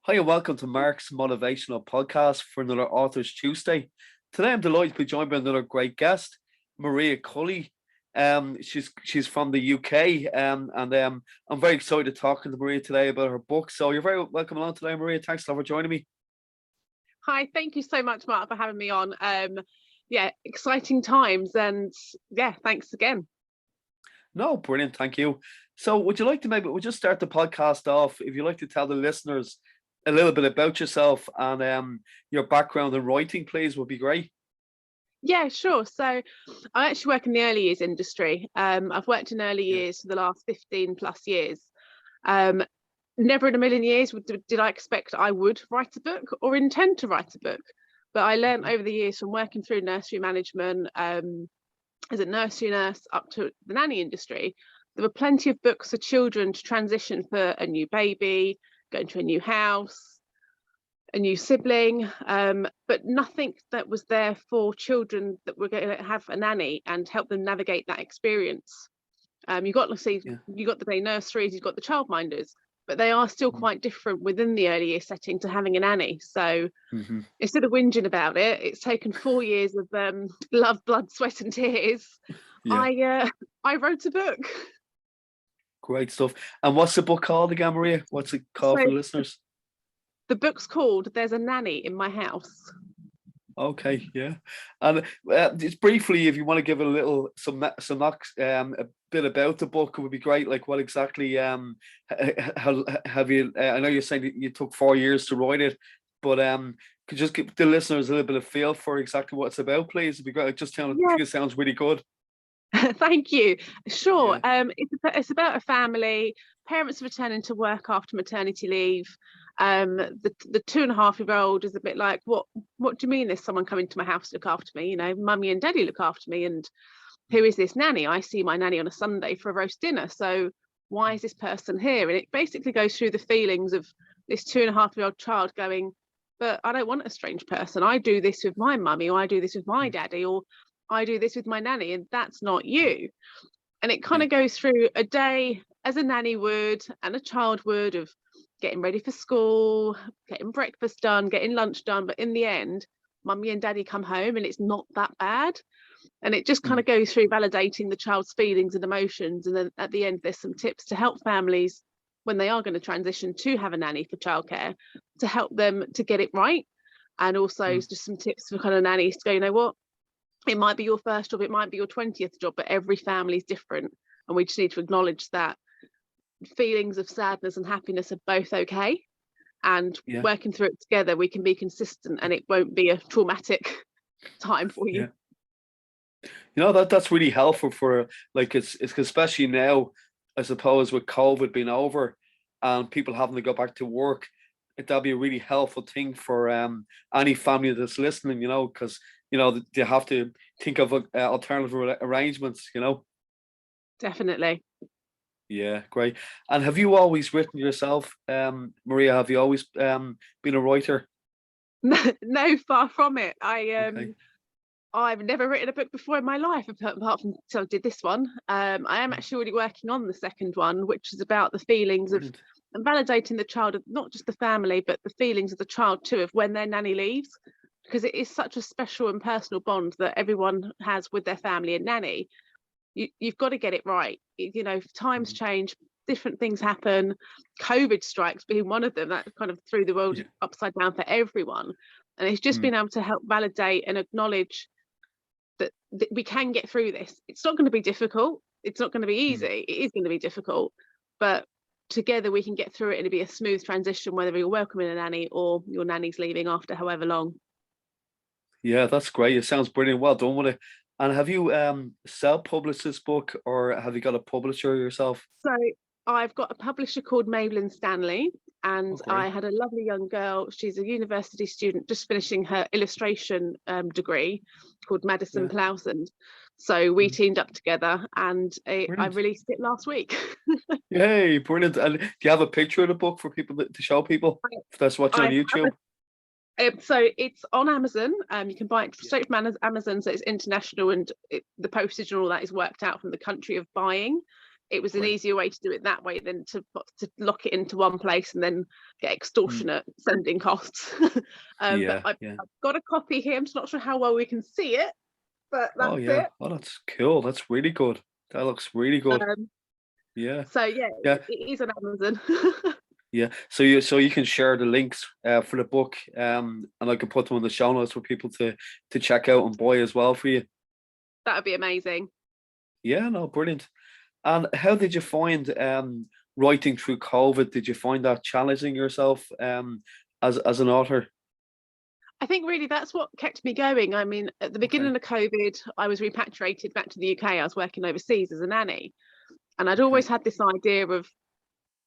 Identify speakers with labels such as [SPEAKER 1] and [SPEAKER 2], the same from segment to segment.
[SPEAKER 1] Hi, and welcome to Mark's Motivational Podcast for another Authors Tuesday. Today, I'm delighted to be joined by another great guest, Marie Culley. She's from the UK, and I'm very excited to talk to Maria today about her book. So you're very welcome along today, Maria. Thanks a lot for joining me.
[SPEAKER 2] Hi, thank you so much, Mark, for having me on. Exciting times, and thanks again.
[SPEAKER 1] No, brilliant, thank you. So, would you like to we'll just start the podcast off? If you'd like to tell the listeners a little bit about yourself and your background in writing, please, would be great.
[SPEAKER 2] Yeah, sure. So I actually work in the early years industry. I've worked in early years for the last 15 plus years. Never in a million years did I expect I would write a book or intend to write a book. But I learned over the years from working through nursery management, as a nursery nurse up to the nanny industry, there were plenty of books for children to transition for a new baby, going to a new house, a new sibling, but nothing that was there for children that were going to have a nanny and help them navigate that experience. You've got the day nurseries, you've got the childminders, but they are still quite different within the early year setting to having a nanny. So instead of whinging about it, it's taken 4 years of love, blood, sweat and tears. I wrote a book.
[SPEAKER 1] Great stuff. And what's the book called again, Maria? What's it called for the listeners?
[SPEAKER 2] The book's called There's a Nanny in My House.
[SPEAKER 1] Okay, yeah. And just briefly, if you want to give a bit about the book, it would be great. Like, what exactly how have you? I know you're saying that you took 4 years to write it, but could you just give the listeners a little bit of feel for exactly what it's about, please? It'd be great. I think it sounds really good.
[SPEAKER 2] Thank you. Sure. It's about a family. Parents returning to work after maternity leave. The 2.5-year-old is a bit like, what do you mean there's someone coming to my house to look after me? You know, mummy and daddy look after me, and who is this nanny? I see my nanny on a Sunday for a roast dinner, so why is this person here? And it basically goes through the feelings of this 2.5-year-old child going, but I don't want a strange person. I do this with my mummy, or I do this with my daddy, or I do this with my nanny, and that's not you. And it kind of goes through a day as a nanny would and a child would, of getting ready for school, getting breakfast done, getting lunch done, but in the end mummy and daddy come home and it's not that bad. And it just kind of goes through validating the child's feelings and emotions, and then at the end there's some tips to help families when they are going to transition to have a nanny for childcare, to help them to get it right. And also just some tips for kind of nannies to go, you know what, it might be your first job, it might be your 20th job, but every family is different, and we just need to acknowledge that feelings of sadness and happiness are both okay, and working through it together we can be consistent and it won't be a traumatic time for you.
[SPEAKER 1] You know, that's really helpful for, like, it's especially now, I suppose, with COVID being over and people having to go back to work, that'll be a really helpful thing for any family that's listening, you know, because they have to think of alternative arrangements, you know. Definitely. Yeah, great. And have you always written yourself, Maria? Have you always been a writer?
[SPEAKER 2] No, far from it. I've never written a book before in my life, apart from I did this one. I am actually already working on the second one, which is about the feelings of and validating the child, not just the family, but the feelings of the child too, of when their nanny leaves, because it is such a special and personal bond that everyone has with their family and nanny. You've got to get it right. You know, times change, different things happen. COVID strikes being one of them, that kind of threw the world upside down for everyone. And it's just been able to help validate and acknowledge that we can get through this. It's not going to be difficult. It's not going to be easy. It is going to be difficult, but together we can get through it and it'll be a smooth transition, whether you're welcoming a nanny or your nanny's leaving after however long. Yeah, that's great. It sounds brilliant. Well done with it. And have you self-published this book, or have you got a publisher yourself? So I've got a publisher called Maybelline Stanley, and I had a lovely young girl. She's a university student just finishing her illustration degree, called Madison Plowson. So we teamed up together, and I released it last week. Yay, brilliant. And do you have a picture of the book for people to show people if that's watching on YouTube? So it's on Amazon. You can buy it straight from Amazon, so it's international, and the postage and all that is worked out from the country of buying. it was an easier way to do it that way than to lock it into one place and then get extortionate sending costs. But I've got a copy here. I'm just not sure how well we can see it, but that's it.
[SPEAKER 1] Oh, that's cool. That's really good. That looks really good.
[SPEAKER 2] So it is on Amazon.
[SPEAKER 1] So you can share the links for the book, and I can put them in the show notes for people to check out and buy as well for you.
[SPEAKER 2] That would be amazing.
[SPEAKER 1] Yeah, no, brilliant. And how did you find writing through COVID? Did you find that challenging yourself as an author?
[SPEAKER 2] I think really that's what kept me going. I mean, at the beginning of COVID, I was repatriated back to the UK. I was working overseas as a nanny. And I'd always had this idea of,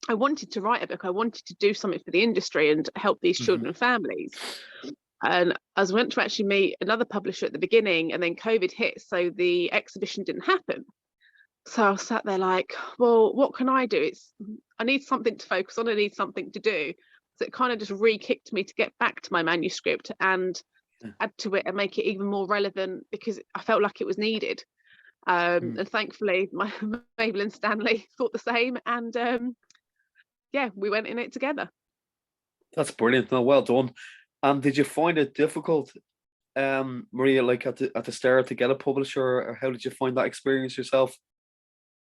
[SPEAKER 2] I wanted to write a book. I wanted to do something for the industry and help these children and families. And I went to actually meet another publisher at the beginning, and then COVID hit, so the exhibition didn't happen. So I was sat there like, well, what can I do? I need something to focus on. I need something to do. So it kind of just re-kicked me to get back to my manuscript and add to it and make it even more relevant, because I felt like it was needed. And thankfully, Mabel and Stanley thought the same, and we went in it together.
[SPEAKER 1] That's brilliant. No, well done. And did you find it difficult, Maria, like at the start to get a publisher, or how did you find that experience yourself?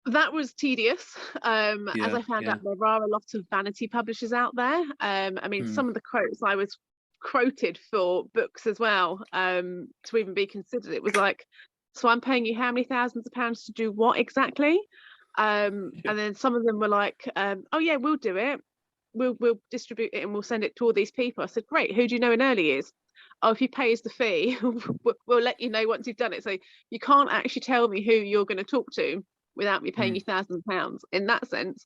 [SPEAKER 2] That was tedious. As I found out, there are a lot of vanity publishers out there. I mean, some of the quotes I was quoted for books as well, to even be considered, it was like, so I'm paying you how many thousands of pounds to do what exactly? And then some of them were like, oh yeah, we'll do it. We'll distribute it and we'll send it to all these people. I said, great, who do you know in early years? Oh, if you pay us the fee, we'll let you know once you've done it. So you can't actually tell me who you're going to talk to without me paying you thousands of pounds. In that sense,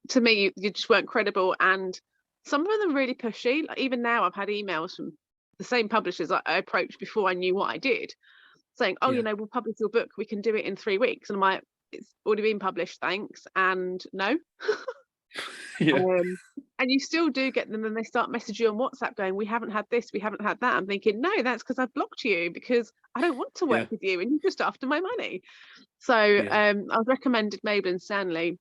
[SPEAKER 2] to me, you just weren't credible. And some of them really pushy. Like even now, I've had emails from the same publishers I approached before I knew what I did, saying, oh, you know, we'll publish your book. We can do it in 3 weeks. And I'm like, it's already been published, thanks. And no. And you still do get them, and they start messaging you on WhatsApp going, we haven't had this, we haven't had that. I'm thinking, no, that's because I've blocked you, because I don't want to work with you and you're just after my money. So I was recommended Mabel and Stanley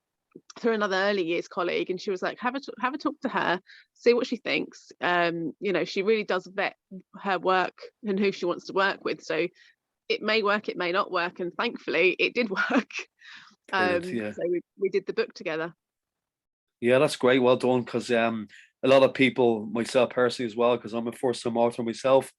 [SPEAKER 2] through another early years colleague, and she was like, have a talk to her, see what she thinks. You know, she really does vet her work and who she wants to work with. So it may work, it may not work, and thankfully it did work. So we did the book together.
[SPEAKER 1] Yeah, that's great. Well done. Because a lot of people, myself personally as well, because I'm a first-time author myself,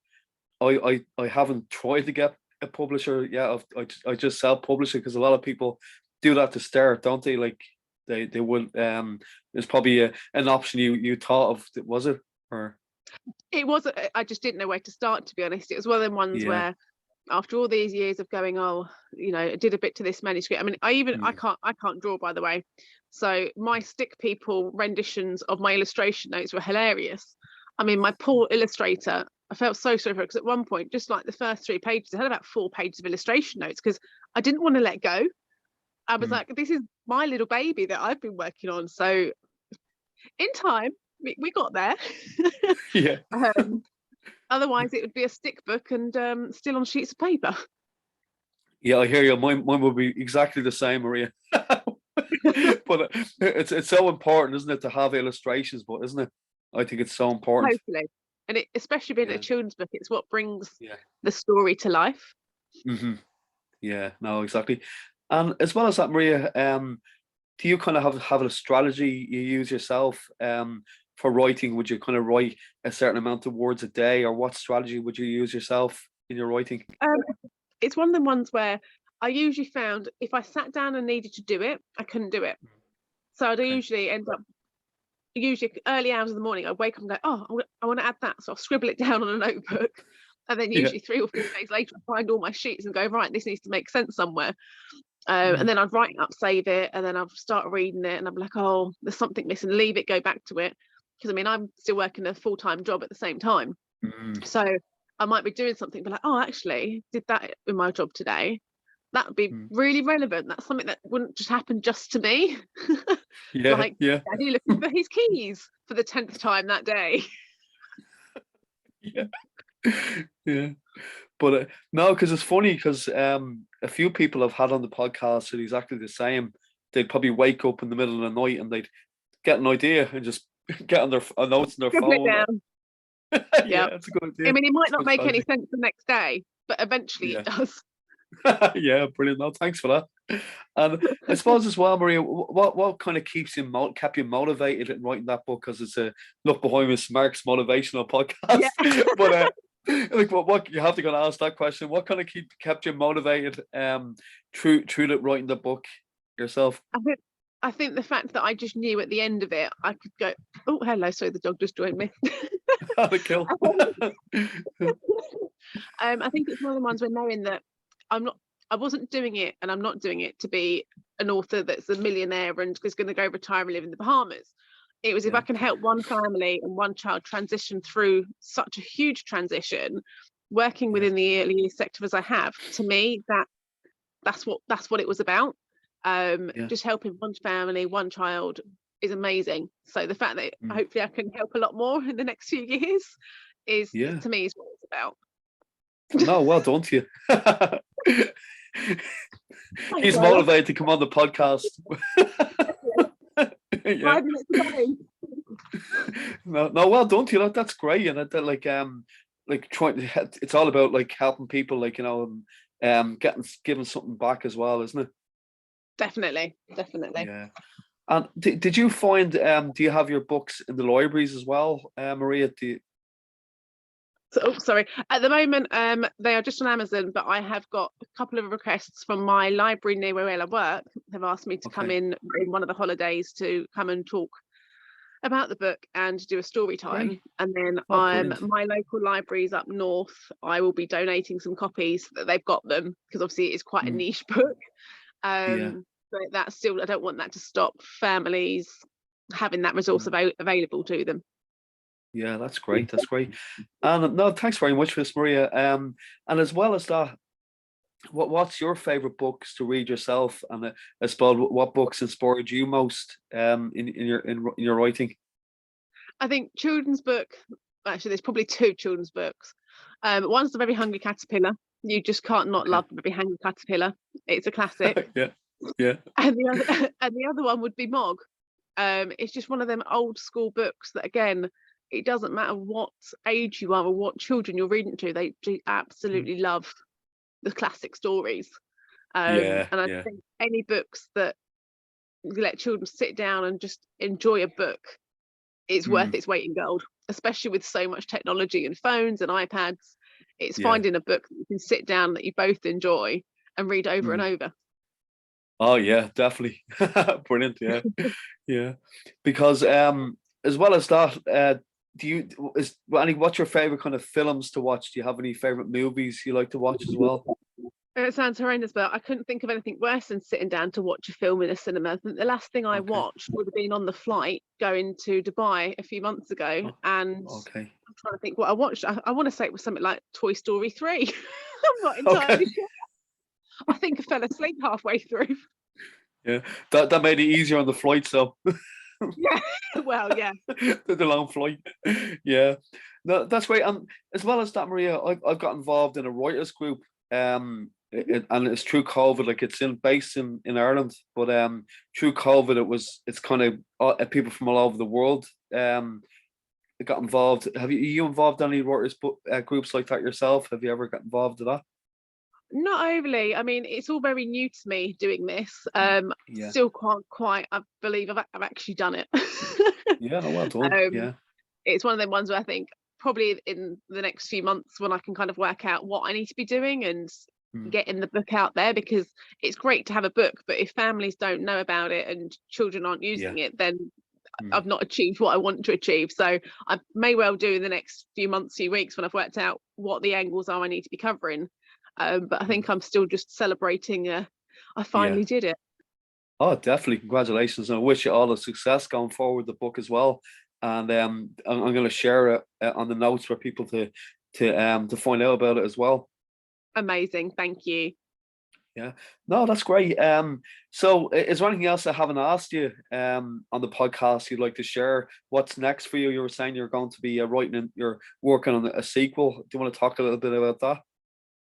[SPEAKER 1] I haven't tried to get a publisher yet. I just self-publish it, because a lot of people do that to start, don't they? Like they would. There's probably an option you thought of. Was it? Or
[SPEAKER 2] it was. I just didn't know where to start, to be honest. It was one of them ones where, after all these years of going, oh, you know, I did a bit to this manuscript. I mean, I can't draw, by the way. So my stick people renditions of my illustration notes were hilarious. I mean, my poor illustrator, I felt so sorry for her, because at one point, just like the first 3 pages, I had about 4 pages of illustration notes, because I didn't want to let go. I was like, this is my little baby that I've been working on. So in time, we got there. Otherwise, it would be a stick book and still on sheets of paper.
[SPEAKER 1] Yeah, I hear you. Mine would be exactly the same, Maria. But it's so important, isn't it, to have illustrations? But isn't it? I think it's so important.
[SPEAKER 2] Totally, and especially being a children's book, it's what brings the story to life.
[SPEAKER 1] Yeah, no, exactly. And as well as that, Maria, do you kind of have a strategy you use yourself for writing? Would you kind of write a certain amount of words a day, or what strategy would you use yourself in your writing?
[SPEAKER 2] It's one of the ones where I usually found if I sat down and needed to do it, I couldn't do it. So I'd usually end up, early hours of the morning, I'd wake up and go, oh, I want to add that. So I'll scribble it down on a notebook. And then usually 3 or 4 days later, I find all my sheets and go, right, this needs to make sense somewhere. And then I'd write it up, save it, and then I'd start reading it, and I'd be like, oh, there's something missing, leave it, go back to it. Because I mean, I'm still working a full-time job at the same time. So I might be doing something, but like, oh, actually, did that in my job today. That would be really relevant. That's something that wouldn't just happen just to me. Like, Daddy looking for his keys for the 10th time that day.
[SPEAKER 1] But no, because it's funny, because a few people I've had on the podcast are exactly the same. they'd probably wake up in the middle of the night and they'd get an idea and just get on their notes on their
[SPEAKER 2] Scribble it
[SPEAKER 1] phone.
[SPEAKER 2] down.
[SPEAKER 1] Yeah, that's a good idea.
[SPEAKER 2] I mean, it might
[SPEAKER 1] It's a
[SPEAKER 2] not
[SPEAKER 1] good
[SPEAKER 2] make any
[SPEAKER 1] strategy.
[SPEAKER 2] sense the next day, but eventually it does.
[SPEAKER 1] Yeah, brilliant. No, thanks for that. And I suppose as well, Maria, what kind of keeps you kept you motivated in writing that book? Because it's a look behind Miss Mark's motivational podcast.
[SPEAKER 2] Yeah.
[SPEAKER 1] But like, what you have to go and ask that question. What kind of kept you motivated through writing the book yourself?
[SPEAKER 2] I think the fact that I just knew at the end of it, I could go, oh, hello, sorry, the dog just joined me.
[SPEAKER 1] The kill.
[SPEAKER 2] I think it's one of the ones where knowing that I wasn't doing it, and I'm not doing it to be an author that's a millionaire and is going to go retire and live in the Bahamas. It was if I can help one family and one child transition through such a huge transition, working within the early years sector as I have, to me, that's what it was about. Just helping one family, one child is amazing. So the fact that hopefully I can help a lot more in the next few years is to me is what it's about.
[SPEAKER 1] No, well done to you. He's motivated to come on the podcast.
[SPEAKER 2] 5 minutes ago.
[SPEAKER 1] No, well done to you. That's great, and that like trying to. It's all about like helping people, like, you know, giving something back as well, isn't it?
[SPEAKER 2] Definitely.
[SPEAKER 1] Yeah. And did you find do you have your books in the libraries as well, Maria?
[SPEAKER 2] Sorry. At the moment, they are just on Amazon, but I have got a couple of requests from my library near where I work. They've asked me to come in one of the holidays to come and talk about the book and do a story time. Great. And then my local libraries up north, I will be donating some copies that they've got them, because obviously it is quite a niche book. But that's still, I don't want that to stop families having that resource available to them.
[SPEAKER 1] Yeah, that's great. That's great. And no, thanks very much for this, Maria. And as well as that, what's your favorite books to read yourself? And I suppose what books inspired you most in your writing?
[SPEAKER 2] I think children's book. Actually, there's probably two children's books. One's The Very Hungry Caterpillar. You just can't not love The Very Hungry Caterpillar. It's a classic.
[SPEAKER 1] Yeah.
[SPEAKER 2] And the other one would be Mog. It's just one of them old school books that, again, it doesn't matter what age you are or what children you're reading to, they do absolutely love the classic stories. And I think any books that let children sit down and just enjoy a book, it's worth its weight in gold, especially with so much technology and phones and iPads. It's finding a book that you can sit down that you both enjoy and read over and over.
[SPEAKER 1] Oh yeah, definitely. Brilliant. Yeah. Because as well as that, what's your favorite kind of films to watch? Do you have any favorite movies you like to watch as well?
[SPEAKER 2] It sounds horrendous, but I couldn't think of anything worse than sitting down to watch a film in a cinema. I think the last thing I watched would have been on the flight going to Dubai a few months ago, and I'm trying to think what I watched. I want to say it was something like Toy Story 3. I'm not entirely sure. I think I fell asleep halfway through.
[SPEAKER 1] Yeah, that made it easier on the flight, so.
[SPEAKER 2] Well, yeah.
[SPEAKER 1] The long flight. Yeah, no, that's great. And as well as that, Maria, I've got involved in a writers group, and it's through COVID. Like, it's based in Ireland, but through COVID, it's kind of people from all over the world got involved. Have you involved in any writers groups like that yourself? Have you ever got involved in that?
[SPEAKER 2] Not overly. I mean, it's all very new to me doing this. Still can't quite. I believe I've actually done it.
[SPEAKER 1] Yeah, no, well done.
[SPEAKER 2] It's one of them ones where I think probably in the next few months when I can kind of work out what I need to be doing and getting the book out there, because it's great to have a book, but if families don't know about it and children aren't using it, then I've not achieved what I want to achieve. So I may well do in the next few months, few weeks, when I've worked out what the angles are I need to be covering. But I think I'm still just celebrating I finally did it.
[SPEAKER 1] Oh, definitely. Congratulations. And I wish you all the success going forward with the book as well. And I'm going to share it on the notes for people to find out about it as well.
[SPEAKER 2] Amazing. Thank you.
[SPEAKER 1] Yeah. No, that's great. So is there anything else I haven't asked you on the podcast you'd like to share? What's next for you? You were saying you're going to be you're working on a sequel. Do you want to talk a little bit about that?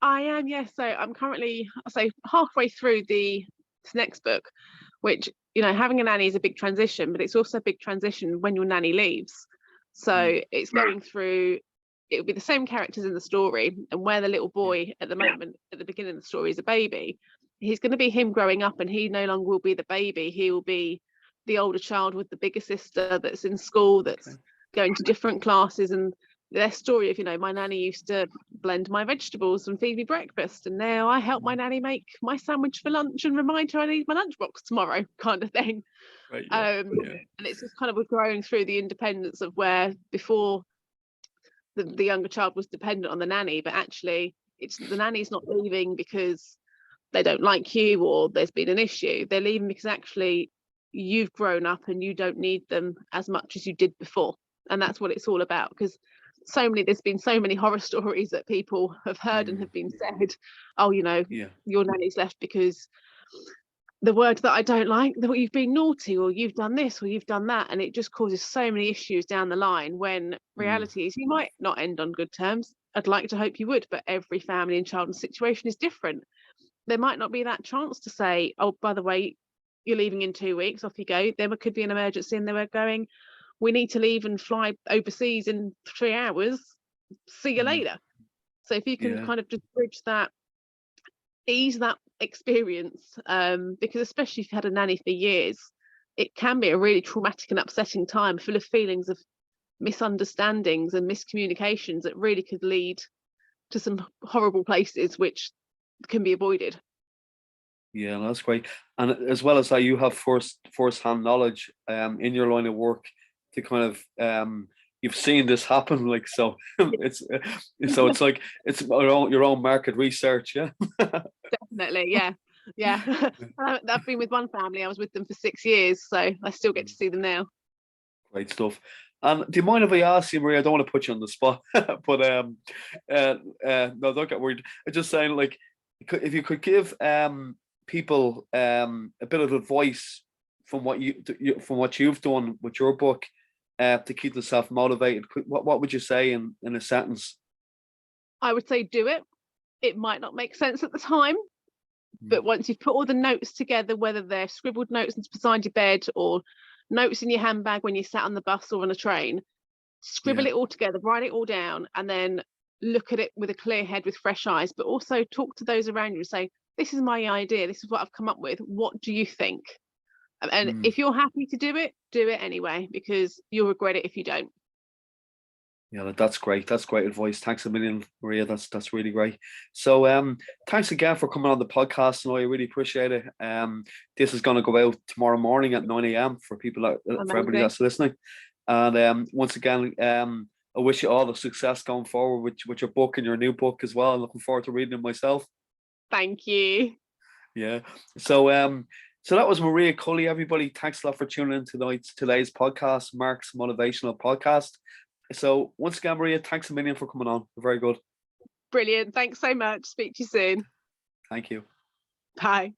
[SPEAKER 2] I am, yes. So I'm currently, I'll say, halfway through this next book. which, you know, having a nanny is a big transition, but it's also a big transition when your nanny leaves. So it's going through, it will be the same characters in the story, and where the little boy at the moment, at the beginning of the story, is a baby, he's going to be him growing up, and he no longer will be the baby. He will be the older child with the bigger sister that's in school, that's going to different classes, and their story of, you know, my nanny used to blend my vegetables and feed me breakfast, and now I help my nanny make my sandwich for lunch and remind her I need my lunchbox tomorrow, kind of thing. And it's just kind of growing through the independence of where before the younger child was dependent on the nanny, but actually it's the nanny's not leaving because they don't like you or there's been an issue. They're leaving because actually you've grown up and you don't need them as much as you did before. And that's what it's all about, because there's been so many horror stories that people have heard and have been said, oh, you know, your nanny's left because the word that I don't like, that you've been naughty, or you've done this, or you've done that, and it just causes so many issues down the line, when reality is you might not end on good terms. I'd like to hope you would, but every family and child and situation is different. There might not be that chance to say, oh, by the way, you're leaving in 2 weeks, off you go. There could be an emergency and they were going, we need to leave and fly overseas in 3 hours, see you later. So if you can kind of just bridge that, ease that experience, because especially if you've had a nanny for years, it can be a really traumatic and upsetting time, full of feelings of misunderstandings and miscommunications that really could lead to some horrible places which can be avoided.
[SPEAKER 1] Yeah, that's great. And as well as that, you have first-hand knowledge in your line of work to kind of you've seen this happen, like, so it's like it's your own market research.
[SPEAKER 2] Definitely, yeah. I've been with one family, I was with them for 6 years, so I still get to see them now.
[SPEAKER 1] Great stuff. And do you mind if I ask you, Marie? I don't want to put you on the spot, but no, don't get worried. I'm just saying, like, if you could give people a bit of advice from what you've done with your book to keep themselves motivated, what would you say in a sentence?
[SPEAKER 2] I would say do it. It might not make sense at the time, but once you've put all the notes together, whether they're scribbled notes beside your bed or notes in your handbag when you sat on the bus or on a train, scribble it all together, write it all down, and then look at it with a clear head, with fresh eyes, but also talk to those around you and say, this is my idea, this is what I've come up with, what do you think? And if you're happy to do it anyway, because you'll regret it if you don't.
[SPEAKER 1] Yeah, that's great. That's great advice. Thanks a million, Maria. That's really great. So thanks again for coming on the podcast, and I really appreciate it. This is going to go out tomorrow morning at 9 a.m. for people for everybody that's listening. And once again, I wish you all the success going forward with your book and your new book as well. I'm looking forward to reading it myself.
[SPEAKER 2] Thank you.
[SPEAKER 1] Yeah. So that was Marie Culley, everybody. Thanks a lot for tuning in today's podcast, Mark's Motivational Podcast. So once again, Maria, thanks a million for coming on. Very good.
[SPEAKER 2] Brilliant. Thanks so much. Speak to you soon.
[SPEAKER 1] Thank you.
[SPEAKER 2] Bye.